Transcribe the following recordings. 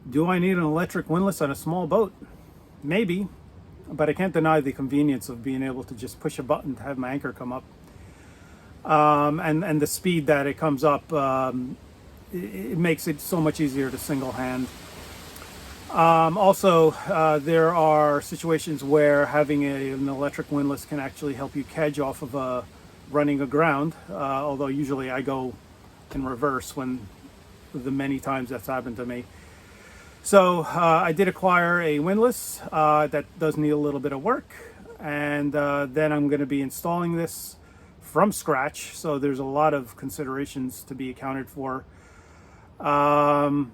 Do I need an electric windlass on a small boat? Maybe, but I can't deny the convenience of being able to just push a button to have my anchor come up. And the speed that it comes up, it makes it so much easier to single hand. Also, there are situations where having an electric windlass can actually help you kedge off of running aground, although usually I go in reverse when the many times that's happened to me. So I did acquire a windlass that does need a little bit of work, and then I'm going to be installing this from scratch. So there's a lot of considerations to be accounted for. And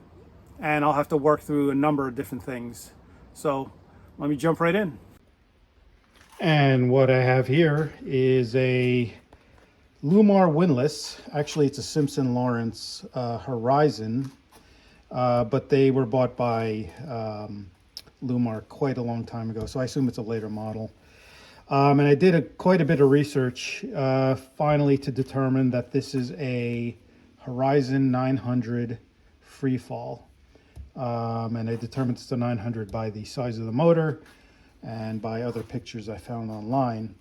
I'll have to work through a number of different things. So let me jump right in. And what I have here is a Lewmar windlass. Actually, it's a Simpson Lawrence Horizon, but they were bought by Lewmar quite a long time ago, so I assume it's a later model. And I did quite a bit of research finally to determine that this is a Horizon 900 Freefall. And I determined it's a 900 by the size of the motor and by other pictures I found online.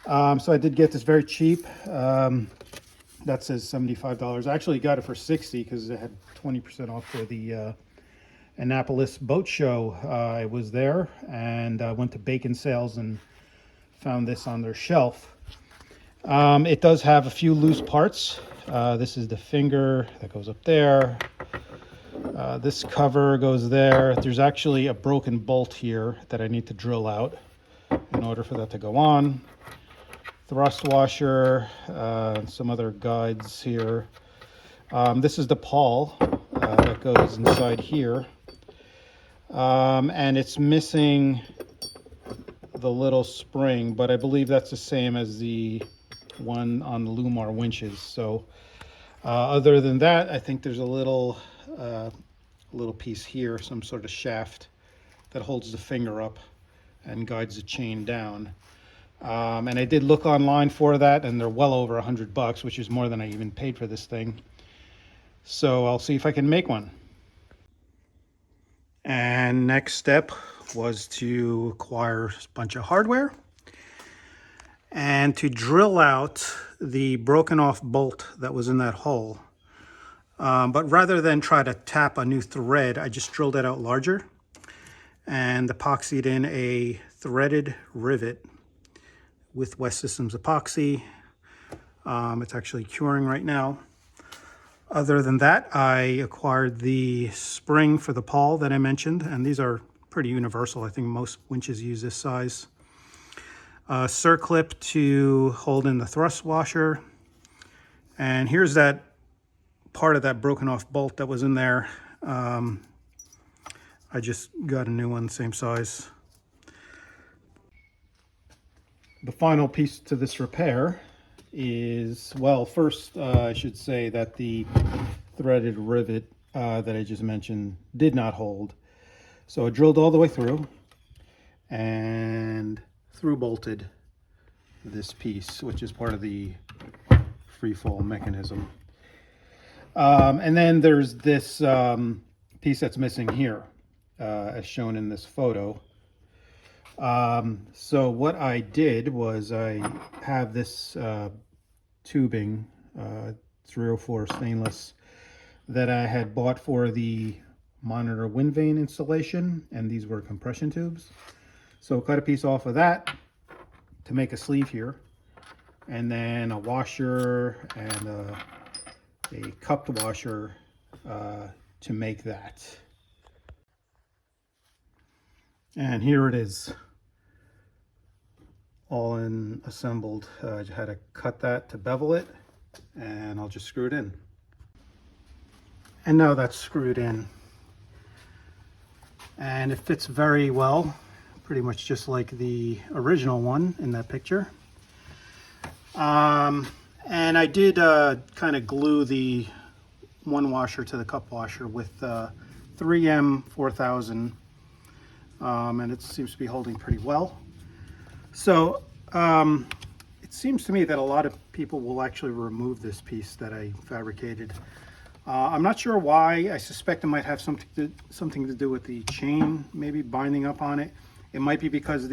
So I did get this very cheap. That says $75. I actually got it for $60 because it had 20% off for the Annapolis boat show. I was there and went to Bacon Sales and found this on their shelf. It does have a few loose parts. This is the finger that goes up there. This cover goes there. There's actually a broken bolt here that I need to drill out in order for that to go on. Thrust washer, some other guides here. This is the pawl that goes inside here. And it's missing the little spring, but I believe that's the same as the one on the Lewmar winches. So other than that, I think there's a little piece here, some sort of shaft that holds the finger up and guides the chain down. And I did look online for that, and they're well over $100, which is more than I even paid for this thing. So I'll see if I can make one. And next step was to acquire a bunch of hardware and to drill out the broken off bolt that was in that hole. But rather than try to tap a new thread, I just drilled it out larger and epoxied in a threaded rivet with West Systems epoxy. It's actually curing right now. Other than that, I acquired the spring for the pawl that I mentioned, and these are pretty universal. I think most winches use this size. Circlip to hold in the thrust washer. And here's that part of that broken off bolt that was in there. I just got a new one, same size. The final piece to this repair is, well, first I should say that the threaded rivet that I just mentioned did not hold. So I drilled all the way through and through bolted this piece, which is part of the Freefall mechanism. And then there's this piece that's missing here, as shown in this photo. So what I did was I have this tubing, 304 stainless, that I had bought for the monitor wind vane installation, and these were compression tubes. So cut a piece off of that to make a sleeve here, and then a washer and a cupped washer to make that. And here it is, all in assembled. I had to cut that to bevel it, and I'll just screw it in. And now that's screwed in, and it fits very well, pretty much just like the original one in that picture. And I did kind of glue the one washer to the cup washer with 3M 4000, and it seems to be holding pretty well. So it seems to me that a lot of people will actually remove this piece that I fabricated I'm not sure why. I suspect it might have something to do with the chain, maybe binding up on it. It might be because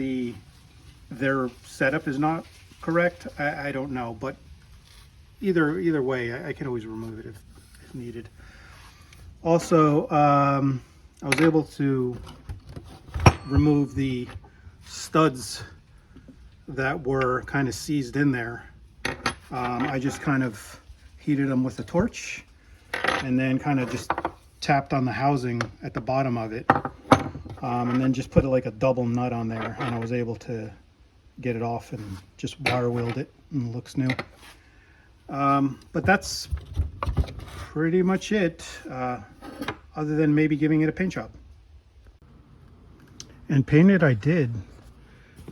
their setup is not correct. I don't know, but either way, I can always remove it if needed. Also, I was able to remove the studs that were kind of seized in there. I just kind of heated them with a torch and then kind of just tapped on the housing at the bottom of it, and then just put like a double nut on there, and I was able to get it off and just wire wheeled it, and it looks new. But that's pretty much it, other than maybe giving it a paint job. And paint it I did,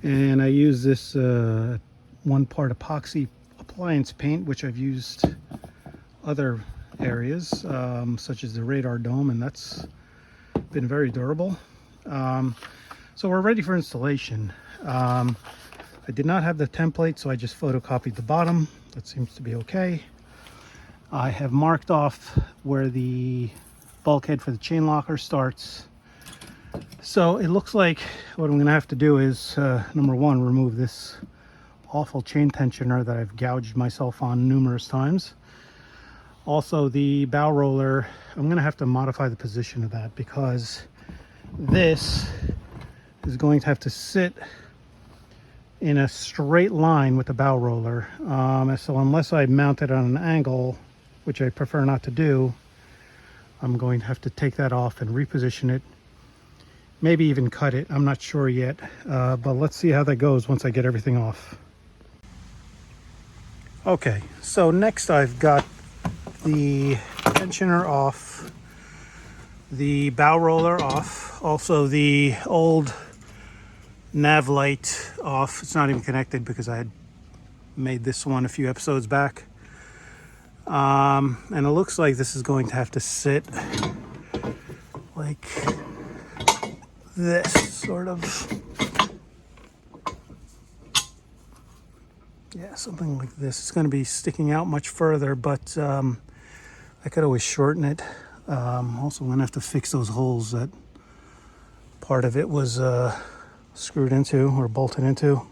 and I used this 1-part epoxy appliance paint, which I've used other areas, such as the radar dome, and that's been very durable. So we're ready for installation. I did not have the template, so I just photocopied the bottom. That seems to be okay. I have marked off where the bulkhead for the chain locker starts. So it looks like what I'm going to have to do is, number one, remove this awful chain tensioner that I've gouged myself on numerous times. Also, the bow roller, I'm going to have to modify the position of that, because this is going to have to sit in a straight line with the bow roller. So unless I mount it on an angle, which I prefer not to do, I'm going to have to take that off and reposition it. Maybe even cut it. I'm not sure yet, but let's see how that goes once I get everything off. Okay, so next I've got the tensioner off, the bow roller off, also the old nav light off. It's not even connected because I had made this one a few episodes back. And it looks like this is going to have to sit like this, sort of. Yeah, something like this. It's going to be sticking out much further, but I could always shorten it. Also, I'm going to have to fix those holes that part of it was screwed into or bolted into.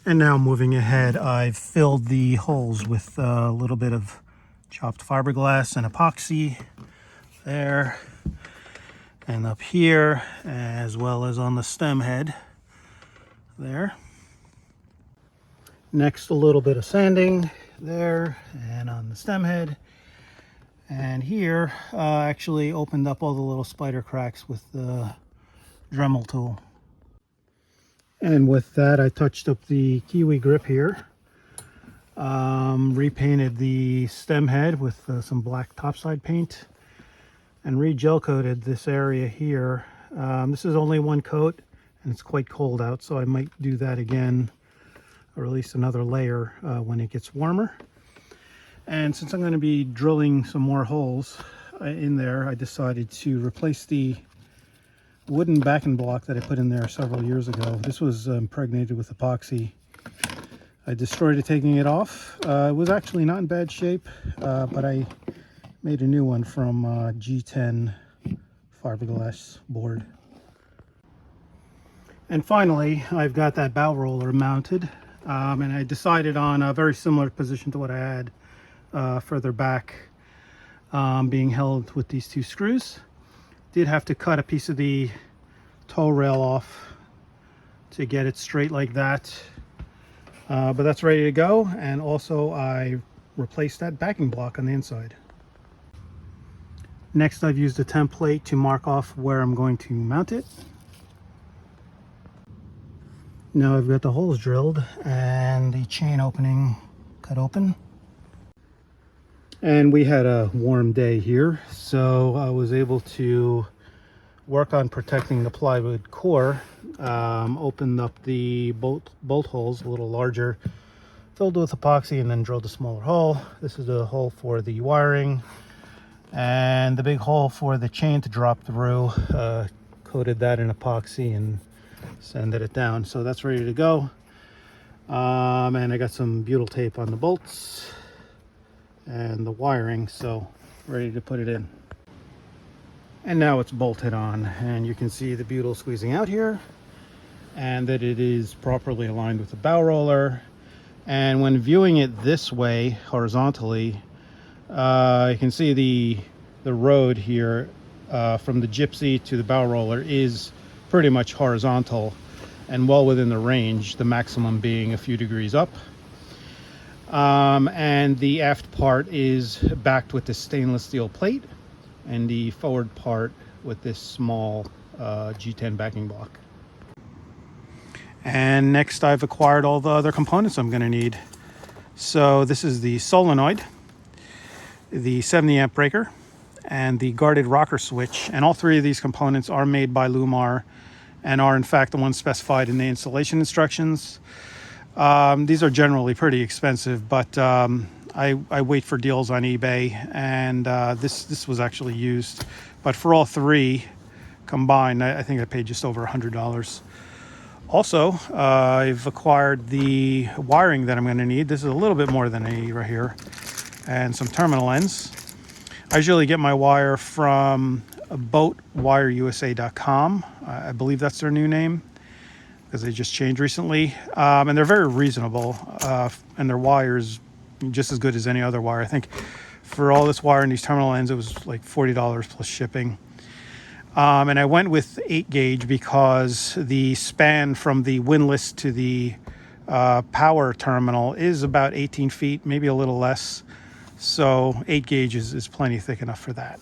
And now moving ahead, I've filled the holes with a little bit of chopped fiberglass and epoxy there and up here, as well as on the stem head there. Next, a little bit of sanding there and on the stem head. And here, actually opened up all the little spider cracks with the Dremel tool. And with that, I touched up the Kiwi grip here. Repainted the stem head with some black topside paint and re-gel coated this area here. This is only one coat and it's quite cold out, so I might do that again, or at least another layer when it gets warmer. And since I'm going to be drilling some more holes in there, I decided to replace the wooden backing block that I put in there several years ago. This was impregnated with epoxy. I destroyed it taking it off. It was actually not in bad shape, but I made a new one from G10 fiberglass board. And finally, I've got that bow roller mounted, and I decided on a very similar position to what I had further back, being held with these two screws. Did have to cut a piece of the tow rail off to get it straight like that, but that's ready to go. And also I replaced that backing block on the inside. Next, I've used a template to mark off where I'm going to mount it. Now I've got the holes drilled and the chain opening cut open. And we had a warm day here, so I was able to work on protecting the plywood core. Opened up the bolt holes a little larger, filled with epoxy, and then drilled a smaller hole. This is the hole for the wiring, and the big hole for the chain to drop through. Coated that in epoxy and sanded it down, so that's ready to go. And I got some butyl tape on the bolts and the wiring, so ready to put it in. And now it's bolted on, and you can see the butyl squeezing out here, and that it is properly aligned with the bow roller. And when viewing it this way horizontally, you can see the road here from the gypsy to the bow roller is pretty much horizontal and well within the range, the maximum being a few degrees up. And the aft part is backed with this stainless steel plate, and the forward part with this small G10 backing block. And next I've acquired all the other components I'm going to need. So this is the solenoid, the 70 amp breaker, and the guarded rocker switch. And all three of these components are made by Lewmar and are in fact the ones specified in the installation instructions. These are generally pretty expensive, but I wait for deals on eBay, and this was actually used. But for all three combined, I think I paid just over $100. Also, I've acquired the wiring that I'm going to need. This is a little bit more than I need right here, and some terminal ends. I usually get my wire from boatwireusa.com. I believe that's their new name, because they just changed recently. And they're very reasonable, and their wires just as good as any other wire. I think for all this wire and these terminal ends, it was like $40 plus shipping. And I went with 8 gauge because the span from the windlass to the power terminal is about 18 feet, maybe a little less. So 8 gauge is plenty thick enough for that.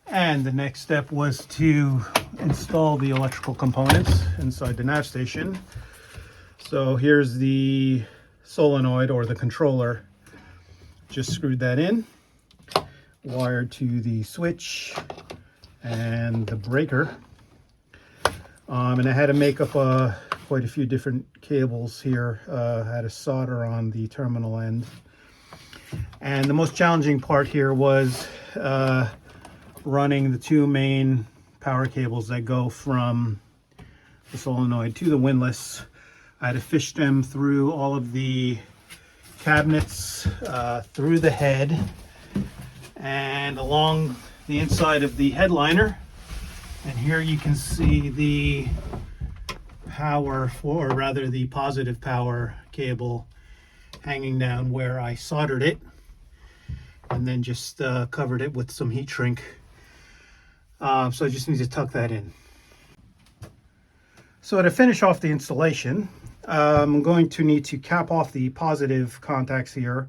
And the next step was to install the electrical components inside the nav station. So here's the solenoid, or the controller. Just screwed that in, wired to the switch and the breaker. And I had to make up quite a few different cables here. I had to solder on the terminal end. And the most challenging part here was running the 2 main power cables that go from the solenoid to the windlass. I had to fish them through all of the cabinets, through the head, and along the inside of the headliner. And here you can see the power, or rather the positive power cable, hanging down where I soldered it, and then just covered it with some heat shrink. So I just need to tuck that in. So to finish off the installation, I'm going to need to cap off the positive contacts here,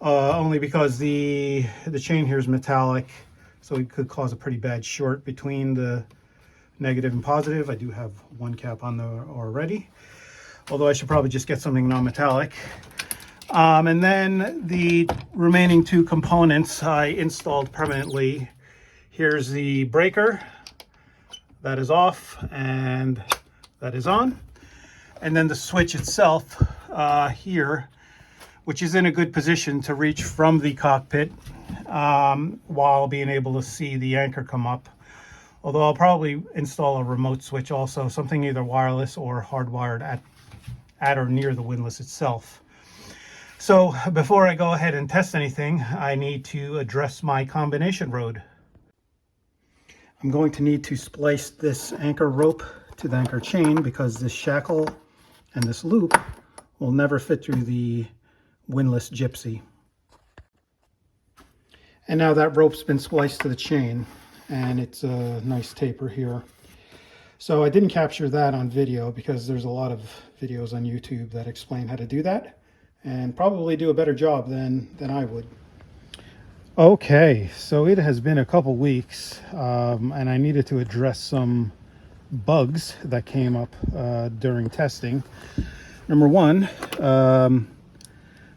only because the chain here is metallic, so it could cause a pretty bad short between the negative and positive. I do have one cap on there already, although I should probably just get something non-metallic. And then the remaining 2 components I installed permanently. Here's the breaker. That is off, and that is on. And then the switch itself here, which is in a good position to reach from the cockpit while being able to see the anchor come up. Although I'll probably install a remote switch also, something either wireless or hardwired at or near the windlass itself. So before I go ahead and test anything, I need to address my combination rod. I'm going to need to splice this anchor rope to the anchor chain, because this shackle and this loop will never fit through the windlass gypsy. And now that rope's been spliced to the chain, and it's a nice taper here. So I didn't capture that on video, because there's a lot of videos on YouTube that explain how to do that, and probably do a better job than I would. Okay, so it has been a couple weeks, and I needed to address some bugs that came up during testing. Number one,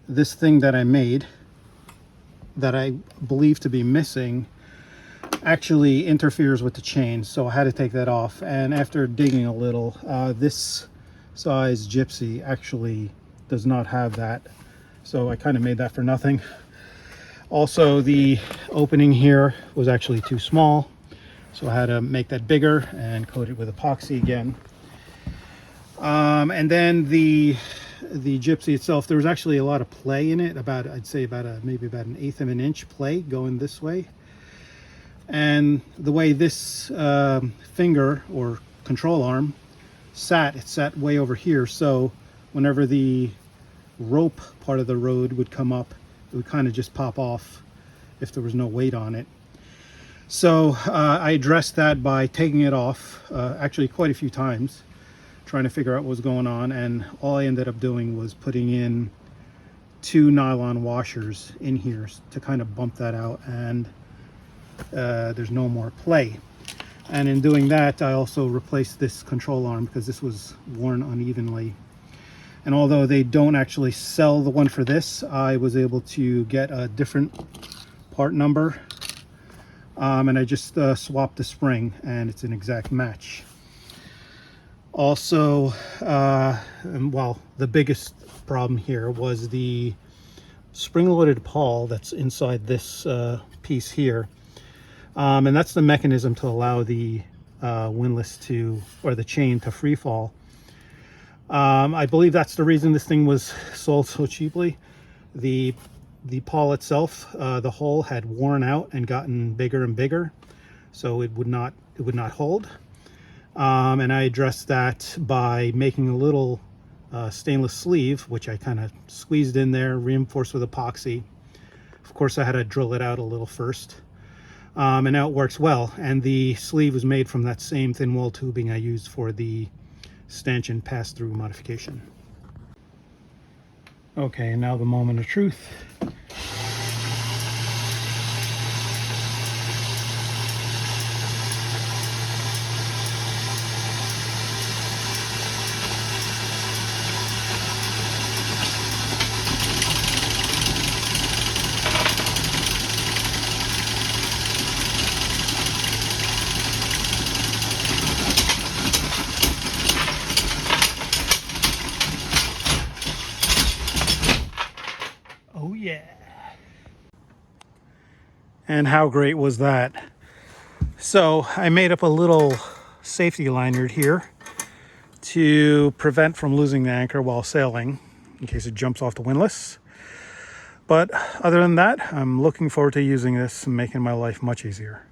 this thing that I made that I believe to be missing actually interferes with the chain, so I had to take that off. And after digging a little, this size gypsy actually does not have that, so I kind of made that for nothing. Also, the opening here was actually too small, so I had to make that bigger and coat it with epoxy again. And then the the Gypsy itself, there was actually a lot of play in it, about, I'd say about maybe about 1/8 of an inch play going this way. And the way this finger or control arm sat, it sat way over here. So whenever the rope part of the road would come up, it would kind of just pop off if there was no weight on it. So I addressed that by taking it off, actually quite a few times, trying to figure out what was going on. And all I ended up doing was putting in 2 nylon washers in here to kind of bump that out, and there's no more play. And in doing that, I also replaced this control arm because this was worn unevenly. And although they don't actually sell the one for this, I was able to get a different part number, and I just swapped the spring, and it's an exact match. Also, well, the biggest problem here was the spring-loaded pawl that's inside this piece here. And that's the mechanism to allow the windlass to, or the chain to free fall. I believe that's the reason this thing was sold so cheaply. The pawl itself, the hole had worn out and gotten bigger and bigger, so it would not hold. And I addressed that by making a little stainless sleeve, which I kind of squeezed in there, reinforced with epoxy. Of course, I had to drill it out a little first. And now it works well. And the sleeve was made from that same thin wall tubing I used for the stanchion pass-through modification. Okay, and now the moment of truth. Oh yeah. And how great was that? So I made up a little safety lanyard here to prevent from losing the anchor while sailing in case it jumps off the windlass. But other than that, I'm looking forward to using this and making my life much easier.